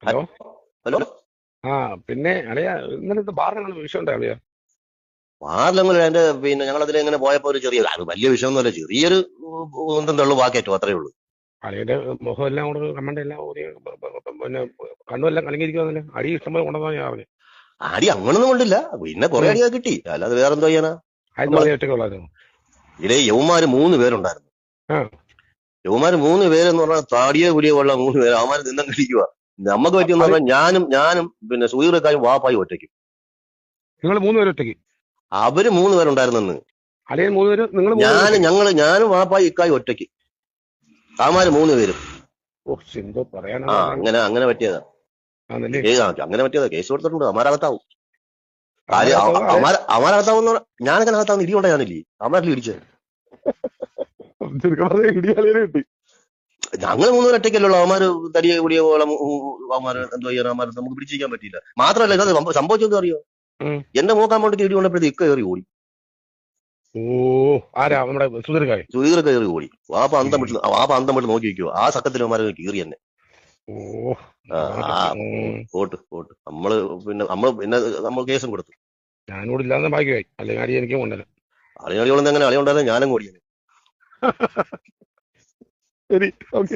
Hello. Hello. ആ, പിന്നെ അളിയ ഇന്നലത്തെ ബാറിനാണ് വിഷയം ഉണ്ടായി അളിയ. വാറിലൊന്നും എന്റെ ഞങ്ങൾ അതിൽ എങ്ങനെ പോയപ്പോ ഒരു ചെറിയ അത് വലിയ വിഷയമൊന്നുമല്ല, ചെറിയൊരു ഒന്നും തള്ളു വാക്കേറ്റോ അത്രേ ഉള്ളൂ. അളിയുടെ മുഖം എല്ലാം കൂടെ കമ്മണ്ട എല്ലാം ഊരി, പിന്നെ കണ്ണുമെല്ലാം കലങ്ങിയിരിക്കുവന്നല്ലേ. അടി ഇഷ്ടംപോലെ കൊണ്ടുവന്നാ ഞാൻ പറഞ്ഞു. അടി അങ്ങനൊന്നും കൊണ്ടില്ല, പിന്നെ കുറെ അടിയൊക്കെ കിട്ടി, അല്ലാതെ വേറെന്തോ ചെയ്യാനാ. ആയിരത്തി നമ്മള് അളിയ ഒറ്റക്കുള്ളായിരുന്നു. ഇതിലെ യവന്മാര് 3 പേരുണ്ടായിരുന്നു. ആ, യവന്മാര് 3 പേരെന്ന് പറഞ്ഞാൽ താടിയെ കുടിയെ ഉള്ള 3 പേര് അവന്മാര് നിന്നും കിടിക്കുക. നമുക്ക് പറ്റിയെന്ന് അളി പറഞ്ഞാൽ ഞാനും പിന്നെ സുഹൃത്തുക്കാരും വാപ്പായും ഒറ്റയ്ക്കും. നിങ്ങൾ 3 പേര് ഒറ്റയ്ക്ക്? അവര് 3 പേരുണ്ടായിരുന്നെന്ന്. അളിയൻ 3 പേര്, നിങ്ങൾ 3 പേര് ഒറ്റയ്ക്ക്? ഞാനും വാപ്പായും ഇക്കായും ഒറ്റയ്ക്ക്, അവന്മാര് 3 പേരും. ഓ, എന്തോ പറയാനാ ആ, പറഞ്ഞത്. അങ്ങനെ പറ്റിയതാ. ആന്നല്ലേ. അങ്ങനെ പറ്റിയതാ, കേസ് കൊടുത്തിട്ടുണ്ട്, അമാരകത്താവും. കാര്യം അമരകത്തോ അതെ. അമാരകത്താവുന്ന ഞാനൊക്കെ അകത്താവുന്ന ഇടി ഉണ്ടായിരുന്നില്ലേ, അമാരിൽ ഇടിച്ചത്. ചെറുക്കണത് ഇടി അളിയനെ കിട്ടി. ഞങ്ങൾ 3 പേര് ഒറ്റയ്ക്കല്ലോ, അവന്മാര് തടിയെ കൂടിയ പോലെ അവന്മാര് എന്തോ ചെയ്യാൻ, അവന്മാര് നമുക്ക് പിടിച്ചിരിക്കാൻ പറ്റിയില്ല. മാത്രമല്ല ഇത് സംഭവിച്ചെന്ന് അറിയോ, ഉം. എന്റെ മൂക്കാൻ വേണ്ടിട്ട് ഇടി കൊണ്ടപ്പോഴത്തേക്ക് ഇക്ക കയറി ഓടി. ഓ, ആരാ നമ്മുടെ സുധീർക്കായി? സുഹീർ കയറി ഓടി. വാപ്പ അന്തം വിട്ട് നോക്കി വെക്കുവോ, ആ സക്കത്തിൽ അവന്മാരെ കീറി തന്നെ. ഓ, ആ, അതാണ് ആ, പറ്റും. പോട്ട് നമ്മൾ കേസും കൊടുത്തു. ഞാനിവിടെ ഇല്ലാന്ന് ഭാഗ്യമായി, അല്ലെങ്കിൽ അടി എനിക്കും കൊണ്ടല്ലോ. അളിയോളം എങ്ങനെ അളിയുണ്ടായിരുന്നു, ഞാനും കൂടിയാണ്. ശരി, ഓക്കെ.